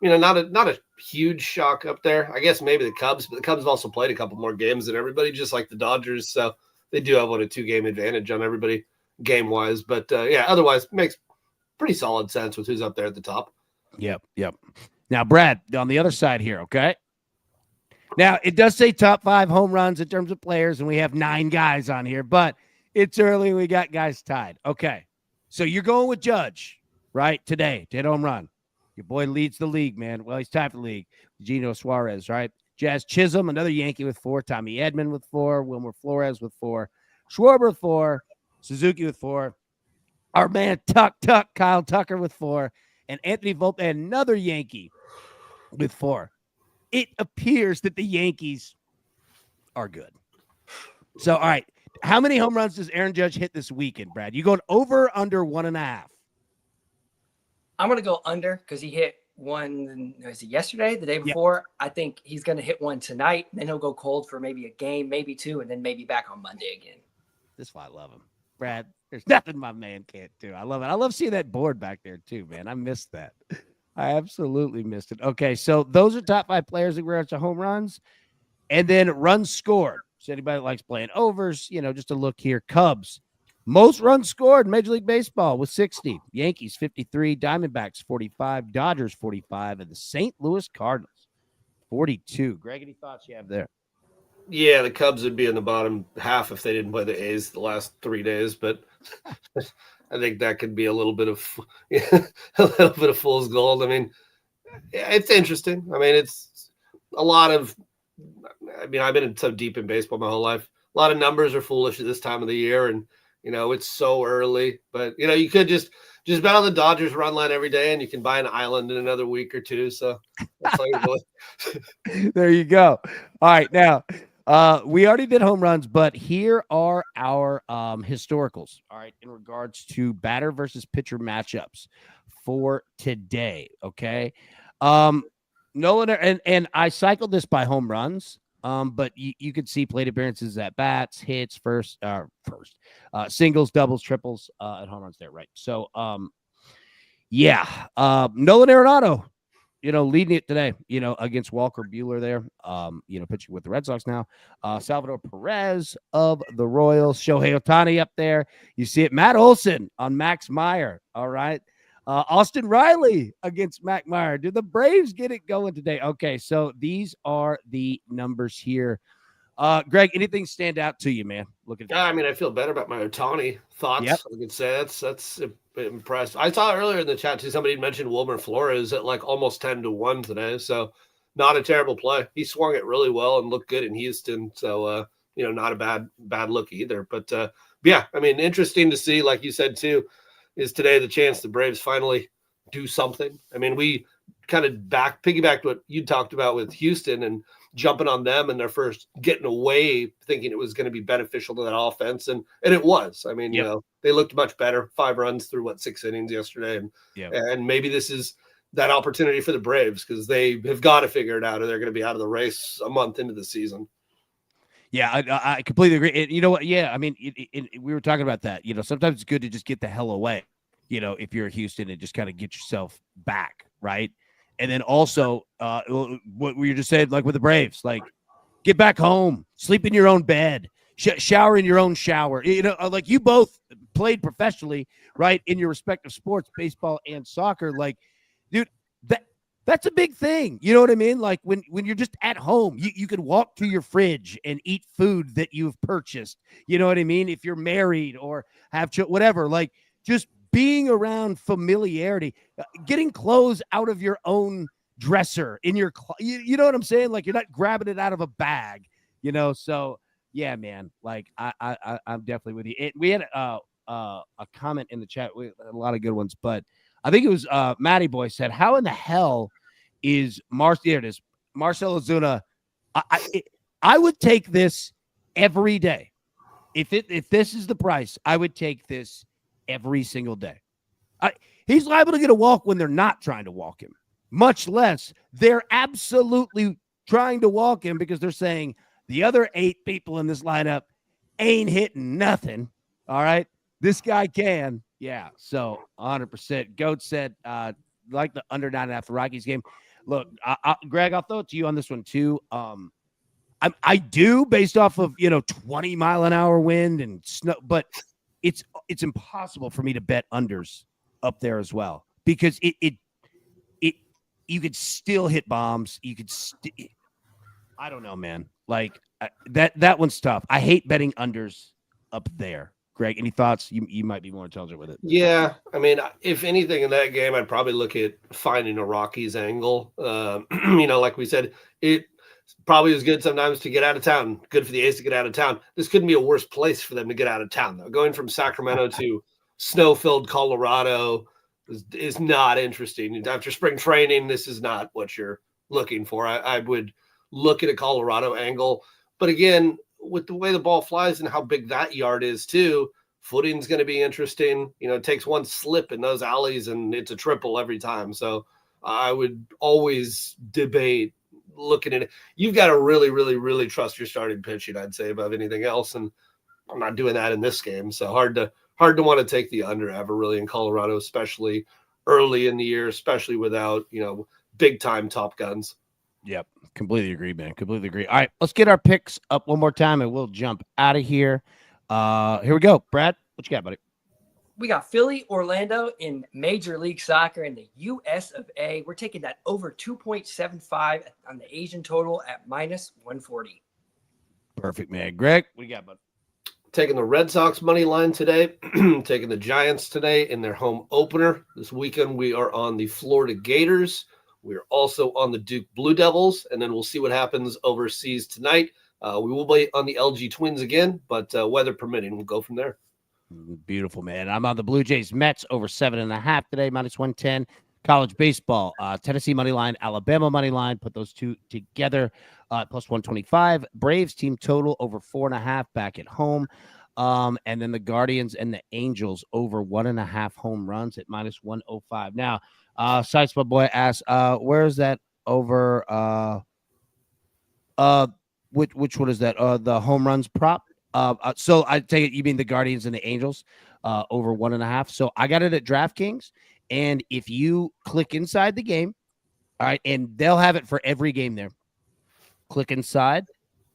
Not a huge shock up there. I guess maybe the Cubs, but the Cubs have also played a couple more games than everybody, just like the Dodgers, so they do have a 2-game advantage on everybody game-wise. But otherwise, makes pretty solid sense with who's up there at the top. Yep. Now, Brad, on the other side here, okay? Now, it does say top 5 home runs in terms of players, and we have 9 guys on here, but it's early. We got guys tied. Okay. So you're going with Judge, right, today to hit home run. Your boy leads the league, man. Well, he's tied for the league. Gino Suarez, right? Jazz Chisholm, another Yankee with 4. Tommy Edman with 4. Wilmer Flores with 4. Schwarber with 4. Suzuki with 4. Our man Tuck, Kyle Tucker with 4. And Anthony Volpe, another Yankee with 4. It appears that the Yankees are good. So, all right. How many home runs does Aaron Judge hit this weekend, Brad? You going over or under 1.5? I'm going to go under because he hit one, was it yesterday, the day before? Yep. I think he's going to hit one tonight, and then he'll go cold for maybe a game, maybe 2, and then maybe back on Monday again. This is why I love him. Brad, there's nothing my man can't do. I love it. I love seeing that board back there too, man. I missed that. I absolutely missed it. Okay, so those are top 5 players that were at the home runs. And then runs scored. So anybody that likes playing overs, just a look here. Cubs, Most runs scored in Major League Baseball with 60. Yankees 53, Diamondbacks 45, Dodgers 45, and the St. Louis Cardinals 42. Greg, any thoughts you have there? Yeah, the Cubs would be in the bottom half if they didn't play the A's the last 3 days, but I think that could be a little bit of fool's gold. I mean, it's interesting. I mean, it's a lot of. I mean, I've been so deep in baseball my whole life. A lot of numbers are foolish at this time of the year, and it's so early. But you could just bet on the Dodgers run line every day, and you can buy an island in another week or two. So that's all you're doing. There you go. All right, now. We already did home runs, but here are our historicals. All right, in regards to batter versus pitcher matchups for today. Okay, Nolan and I cycled this by home runs. But you could see plate appearances at bats, hits, singles, doubles, triples, and home runs there, right? So, Nolan Arenado. Leading it today, against Walker Buehler there, pitching with the Red Sox now. Salvador Perez of the Royals, Shohei Ohtani up there. You see it. Matt Olson on Max Meyer. All right. Austin Riley against Mac Meyer. Do the Braves get it going today? Okay, so these are the numbers here. Greg, anything stand out to you, man? Look at that. I mean, I feel better about my Ohtani thoughts. Yep. I could say that's impressed. I saw earlier in the chat too, somebody mentioned Wilmer Flores at like almost 10-1 today. So not a terrible play. He swung it really well and looked good in Houston. So not a bad look either. But yeah, I mean, interesting to see, like you said too, is today the chance the Braves finally do something. I mean, we kind of piggybacked what you talked about with Houston and jumping on them and their first getting away, thinking it was going to be beneficial to that offense. And it was. I mean, they looked much better. 5 runs through 6 innings yesterday. And maybe this is that opportunity for the Braves because they have got to figure it out or they're going to be out of the race a month into the season. Yeah, I completely agree. And you know what? Yeah, I mean, we were talking about that. Sometimes it's good to just get the hell away, if you're Houston and just kind of get yourself back, right? And then also what we were just saying, like with the Braves, like get back home, sleep in your own bed, shower in your own shower. Like you both played professionally, right, in your respective sports, baseball and soccer. Like, dude, that's a big thing. You know what I mean? Like when you're just at home, you can walk to your fridge and eat food that you've purchased. You know what I mean? If you're married or have whatever, like just being around familiarity, getting clothes out of your own dresser in your, you know what I'm saying? Like you're not grabbing it out of a bag, So yeah, man. Like I'm definitely with you. We had a comment in the chat. We had a lot of good ones, but I think it was Matty Boy said, "How in the hell is Here it is, Marcell Ozuna? I would take this every day. If this is the price, I would take this every single day. He's liable to get a walk when they're not trying to walk him, much less they're absolutely trying to walk him because they're saying the other 8 people in this lineup ain't hitting nothing. All right, this guy can." Yeah, so 100%. Goat said, like the under 9.5 the Rockies game. Look, Greg, I'll throw it to you on this one too. I do based off of 20-mile-an-hour wind and snow, but it's impossible for me to bet unders up there as well because it you could still hit bombs. You could I don't know, man. Like that one's tough. I hate betting unders up there. Greg, any thoughts? You might be more intelligent with it. Yeah, I mean, if anything in that game, I'd probably look at finding a Rockies angle. Like we said, it probably is good sometimes to get out of town. Good for the A's to get out of town. This couldn't be a worse place for them to get out of town, though. Going from Sacramento to snow-filled Colorado is not interesting. After spring training, this is not what you're looking for. I would look at a Colorado angle. But again, with the way the ball flies and how big that yard is too, footing's going to be interesting. It takes one slip in those alleys and it's a triple every time. So I would always debate looking at it. You've got to really, really, really trust your starting pitching, I'd say, above anything else. And I'm not doing that in this game. So hard to want to take the under ever really in Colorado, especially early in the year, especially without, big time top guns. Yep. Completely agree, man. Completely agree. All right, let's get our picks up one more time and we'll jump out of here. Here we go. Brad, What you got, buddy? We got Philly, Orlando in Major League Soccer in the US of A. We're taking that over 2.75 on the Asian total at minus 140. Perfect, man. Greg, what you got, bud? Taking the Red Sox money line today, taking the Giants today in their home opener. This weekend, we are on the Florida Gators. We are also on the Duke Blue Devils, and then we'll see what happens overseas tonight. We will be on the LG Twins again, but weather permitting, we'll go from there. Beautiful, man. I'm on the Blue Jays Mets over 7.5 today, minus 110. College baseball, Tennessee money line, Alabama money line. Put those two together, plus 125. Braves team total over 4.5 back at home. And then the Guardians and the Angels over 1.5 home runs at minus 105. Now, Sites, my boy, asks, where is that over? Which one is that? The home runs prop. So I take it you mean the Guardians and the Angels over 1.5. So I got it at DraftKings, and if you click inside the game, all right, and they'll have it for every game there. Click inside,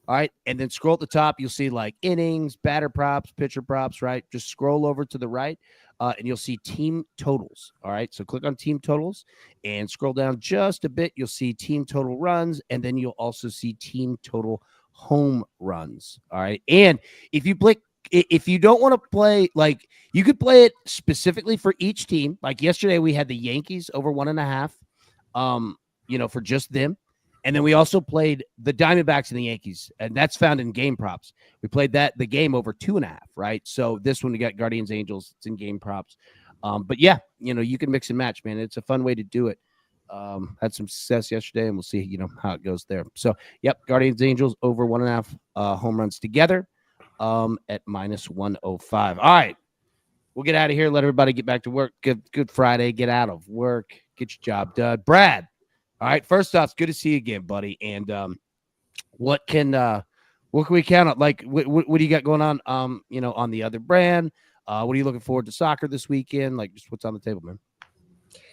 all right, and then scroll at the top. You'll see like innings, batter props, pitcher props, right? Just scroll over to the right, and you'll see team totals. All right, so click on team totals and scroll down just a bit. You'll see team total runs, and then you'll also see team total home runs. All right. And if you don't want to play, like, you could play it specifically for each team. Like yesterday, we had the Yankees over 1.5, for just them. And then we also played the Diamondbacks and the Yankees, and that's found in game props. We played the game over 2.5, right? So this one, we got Guardians Angels. It's in game props. But yeah, you can mix and match, man. It's a fun way to do it. Had some success yesterday, and we'll see, how it goes there. So, yep, Guardians Angels over 1.5 home runs together at minus 105. All right, we'll get out of here. Let everybody get back to work. Good Friday. Get out of work. Get your job done. Brad, all right, first off, it's good to see you again, buddy. And what can we count on? Like, what do you got going on, on the other brand? What are you looking forward to soccer this weekend? Like, just what's on the table, man?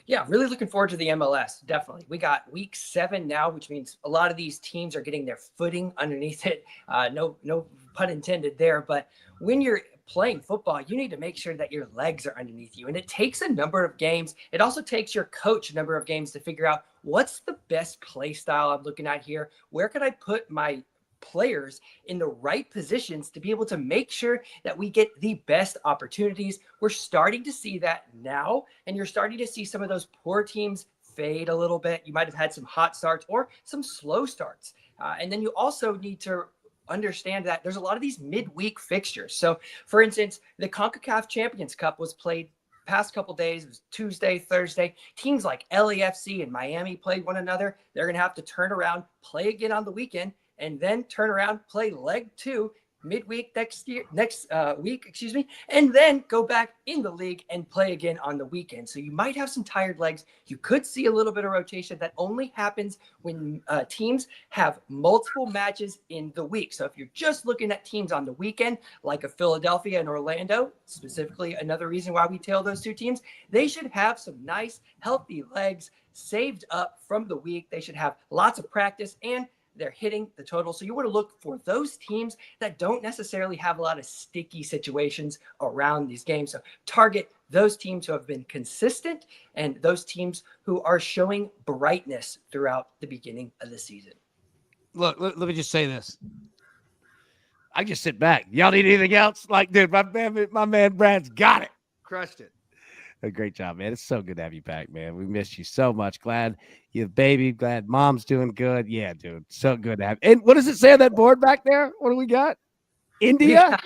Yeah, really looking forward to the MLS. Definitely. We got week 7 now, which means a lot of these teams are getting their footing underneath it. No pun intended there. But when you're playing football, you need to make sure that your legs are underneath you. And it takes a number of games. It also takes your coach a number of games to figure out what's the best play style I'm looking at here. Where can I put my players in the right positions to be able to make sure that we get the best opportunities. We're starting to see that now, and you're starting to see some of those poor teams fade a little bit. You might have had some hot starts or some slow starts. And then you also need to understand that there's a lot of these midweek fixtures. So, for instance, the CONCACAF Champions Cup was played past couple days. It was Tuesday, Thursday. Teams like LAFC and Miami played one another. They're going to have to turn around, play again on the weekend, and then turn around, play leg 2 midweek next week, and then go back in the league and play again on the weekend. So you might have some tired legs. You could see a little bit of rotation. That only happens when teams have multiple matches in the week. So if you're just looking at teams on the weekend, like a Philadelphia and Orlando, specifically another reason why we tail those two teams, they should have some nice, healthy legs saved up from the week. They should have lots of practice, and they're hitting the total. So you want to look for those teams that don't necessarily have a lot of sticky situations around these games. So target those teams who have been consistent and those teams who are showing brightness throughout the beginning of the season. Look, let me just say this. I just sit back. Y'all need anything else? Like, dude, my man Brad's got it. Crushed it. A great job, man. It's so good to have you back, man. We missed you so much. Glad you have baby. Glad mom's doing good. Yeah, dude. So good to have. And what does it say on that board back there? What do we got? India? Yeah.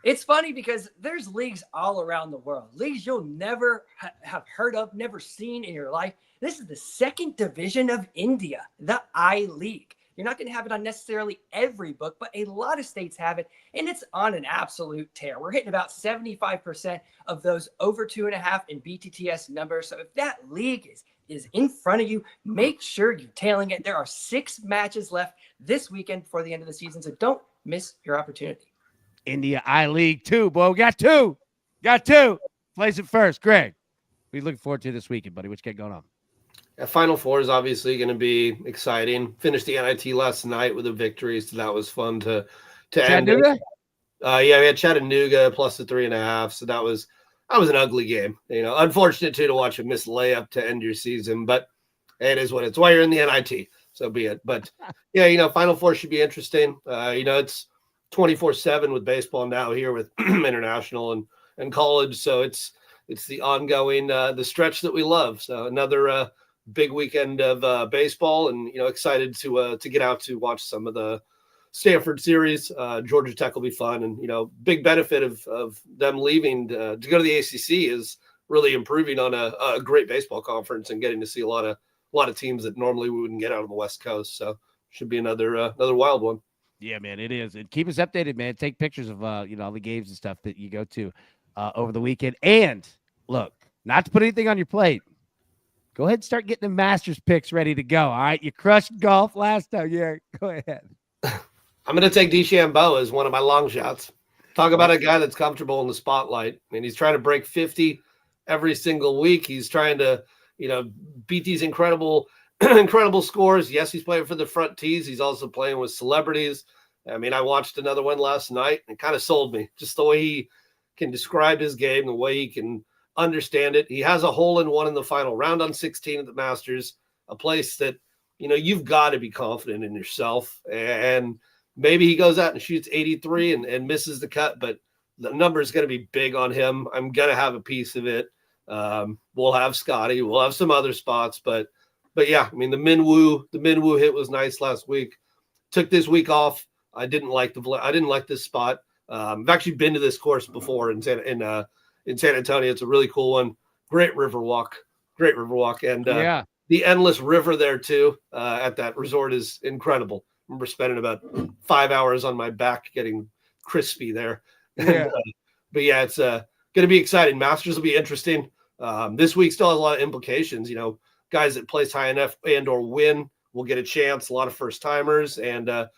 It's funny because there's leagues all around the world. Leagues you'll never have heard of, never seen in your life. This is the second division of India, the I League. You're not going to have it on necessarily every book, but a lot of states have it, and it's on an absolute tear. We're hitting about 75% of those over 2.5 in BTTS numbers. So if that league is in front of you, make sure you're tailing it. There are 6 matches left this weekend before the end of the season, so don't miss your opportunity. India I League 2, boy. We got 2. Got 2. Plays it first. Greg, we looking forward to this weekend, buddy. What you got going on? Final Four is obviously going to be exciting. Finished the NIT last night with a victory, so that was fun to end. Yeah, we had Chattanooga plus the 3.5. So that was an ugly game. Unfortunate too to watch a missed layup to end your season, but it is what it's why you're in the NIT. So be it. But yeah, Final Four should be interesting. It's 24/7 with baseball now here with international and college. So it's the ongoing the stretch that we love. So another big weekend of baseball, and excited to get out to watch some of the Stanford series. Georgia Tech will be fun, and big benefit of them leaving to go to the ACC is really improving on a great baseball conference and getting to see a lot of teams that normally we wouldn't get out of the West Coast. So should be another wild one. Yeah, man, it is. And keep us updated, man. Take pictures of all the games and stuff that you go to over the weekend. And look, not to put anything on your plate, go ahead and start getting the Masters picks ready to go. All right, you crushed golf last time. Yeah, go ahead. I'm going to take DeChambeau as one of my long shots. Talk about a guy that's comfortable in the spotlight. I mean, he's trying to break 50 every single week. He's trying to, beat these incredible scores. Yes, he's playing for the front tees. He's also playing with celebrities. I mean, I watched another one last night and it kind of sold me. Just the way he can describe his game, the way he can understand it. He has a hole-in-one in the final round on 16 at the Masters, a place that, you've got to be confident in yourself. And maybe he goes out and shoots 83 and misses the cut, but the number is going to be big on him. I'm going to have a piece of it. We'll have Scotty. We'll have some other spots, but yeah, I mean, the Minwoo hit was nice last week. Took this week off. I didn't like this spot. I've actually been to this course before in San Antonio. It's a really cool one. Great river walk. And the endless river there too at that resort is incredible. I remember spending about 5 hours on my back getting crispy there. Yeah. But yeah, it's going to be exciting. Masters will be interesting. This week still has a lot of implications. Guys that place high enough and or win will get a chance. A lot of first timers, and the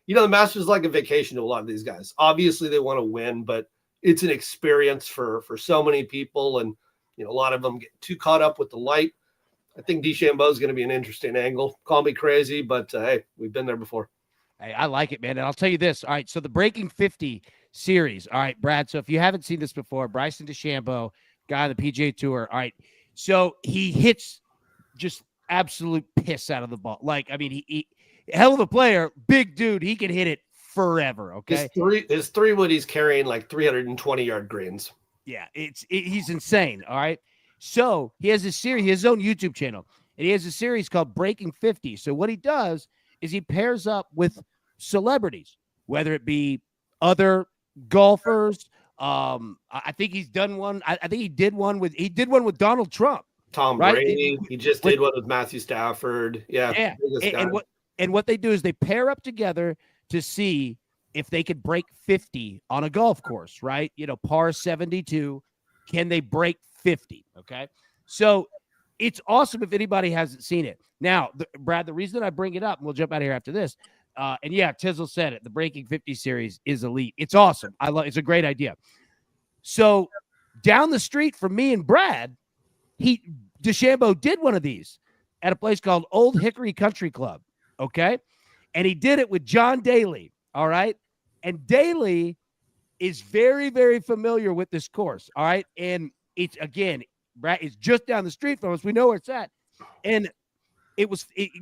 Masters is like a vacation to a lot of these guys. Obviously, they want to win, but it's an experience for so many people, and a lot of them get too caught up with the light. I think DeChambeau is going to be an interesting angle. Call me crazy, but hey, we've been there before. Hey, I like it, man. And I'll tell you this. All right, so the Breaking 50 series. All right, Brad. So if you haven't seen this before, Bryson DeChambeau, guy on the PGA Tour. All right, so he hits just absolute piss out of the ball. Like, I mean, he hell of a player, big dude. He can hit it forever. Okay, his three wood he's carrying like 320-yard greens. Yeah, he's insane. All right. So he has a series, his own YouTube channel, and he has a series called Breaking 50. So what he does is he pairs up with celebrities, whether it be other golfers. I think he's done one. I think he did one with Donald Trump. Tom Brady. He just did one with Matthew Stafford. Yeah. And what they do is they pair up together to see if they could break 50 on a golf course, right? Par 72. Can they break 50? Okay. So it's awesome if anybody hasn't seen it. Now, Brad, the reason I bring it up, and we'll jump out of here after this. And yeah, Tizzle said it. The Breaking 50 series is elite. It's awesome. It's a great idea. So down the street from me and Brad, DeChambeau did one of these at a place called Old Hickory Country Club. Okay. And he did it with John Daly. All right. And Daly is very, very familiar with this course. All right. And it's, again, Brad, it's just down the street from us. We know where it's at. And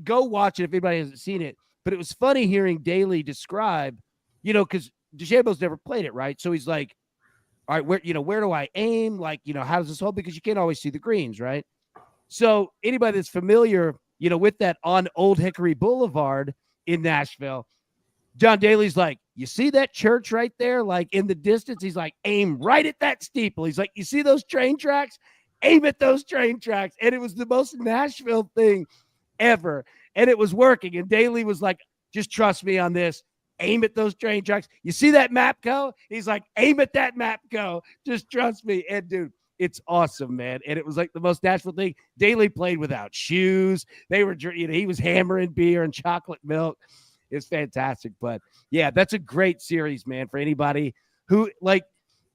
go watch it if anybody hasn't seen it. But it was funny hearing Daly describe, because DeChambeau's never played it, right? So he's like, all right, where do I aim? Like, how does this hold? Because you can't always see the greens, right? So anybody that's familiar, with that on Old Hickory Boulevard in Nashville, John Daly's like, you see that church right there? Like in the distance, he's like, aim right at that steeple. He's like, you see those train tracks? Aim at those train tracks. And it was the most Nashville thing ever. And it was working. And Daly was like, just trust me on this. Aim at those train tracks. You see that map go? He's like, aim at that map go. Just trust me. And dude, it's awesome, man. And it was like the most Nashville thing. Daly played without shoes. They were, he was hammering beer and chocolate milk. It's fantastic. But yeah, that's a great series, man, for anybody who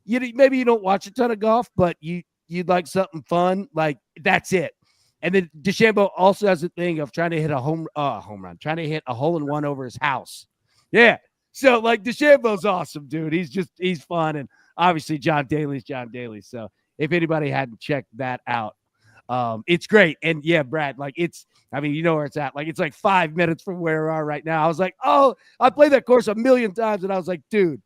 maybe you don't watch a ton of golf, but you'd like something fun. Like that's it. And then DeChambeau also has a thing of trying to hit a home run, trying to hit a hole-in-one over his house. Yeah. So like DeChambeau's awesome, dude. He's fun. And obviously John Daly's John Daly. So if anybody hadn't checked that out, it's great. And yeah, Brad, like you know where it's at. Like it's like 5 minutes from where we are right now. I was like, oh, I played that course a million times. And I was like, dude,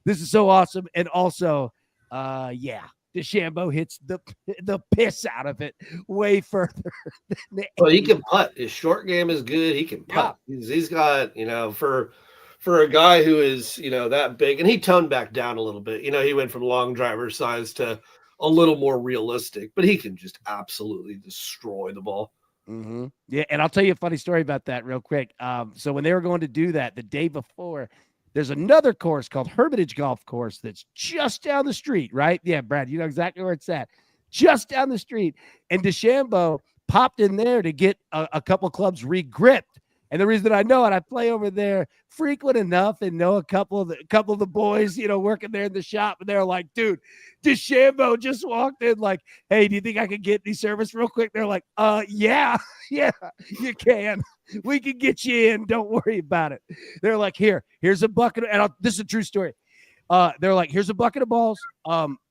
this is so awesome. And also, yeah, DeChambeau hits the piss out of it way further than the Well, he can putt. His short game is good. He can putt. Yeah. He's got, for a guy who is, that big, and he toned back down a little bit. He went from long driver size to a little more realistic, but he can just absolutely destroy the ball. Mm-hmm. Yeah, and I'll tell you a funny story about that real quick. So when they were going to do that the day before, there's another course called Hermitage Golf Course that's just down the street, right? Yeah, Brad, you know exactly where it's at. Just down the street. And DeChambeau popped in there to get a couple clubs re-gripped. And the reason I know it, I play over there frequent enough and know a couple of the boys, working there in the shop. And they're like, dude, DeChambeau just walked in like, hey, do you think I could get any service real quick? They're like, yeah, you can. We can get you in. Don't worry about it. They're like, here's a bucket. And this is a true story. They're like, here's a bucket of balls.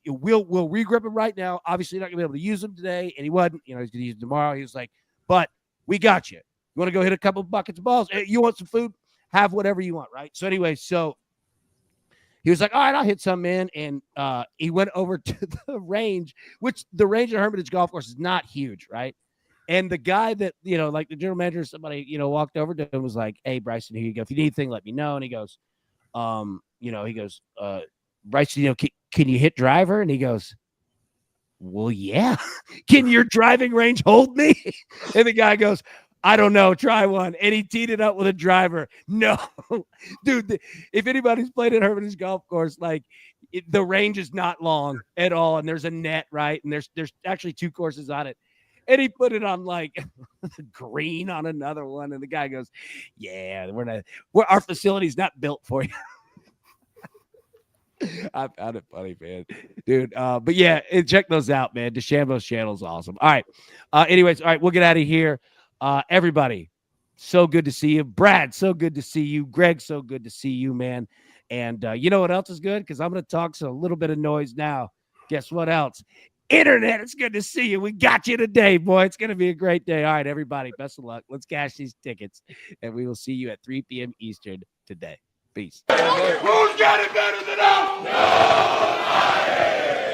We'll re-grip them right now. Obviously, you're not going to be able to use them today. And he wasn't. He's going to use them tomorrow. He was like, but we got you. You want to go hit a couple of buckets of balls? You want some food? Have whatever you want, right? So anyway, he was like, all right, I'll hit some in. And he went over to the range, which the range at Hermitage Golf Course is not huge, right? And the guy that, like the general manager, somebody, walked over to him and was like, hey, Bryson, here you go. If you need anything, let me know. And he goes, Bryson, can you hit driver? And he goes, well, yeah. Can your driving range hold me? And the guy goes, I don't know. Try one. And he teed it up with a driver. No, dude, if anybody's played at Hermitage Golf Course, like the range is not long at all. And there's a net, right? And there's actually 2 courses on it. And he put it on like green on another one. And the guy goes, yeah, our facility's not built for you. I found it funny, man, dude. But yeah, check those out, man. DeChambeau's channel is awesome. All right. Anyways, all right, we'll get out of here. Everybody, so good to see you. Brad, so good to see you. Greg, so good to see you, man. And you know what else is good? Because I'm going to talk a little bit of noise now. Guess what else? Internet, it's good to see you. We got you today, boy. It's going to be a great day. All right, everybody, best of luck. Let's cash these tickets, and we will see you at 3 p.m. Eastern today. Peace. Who's got it better than us? Nobody!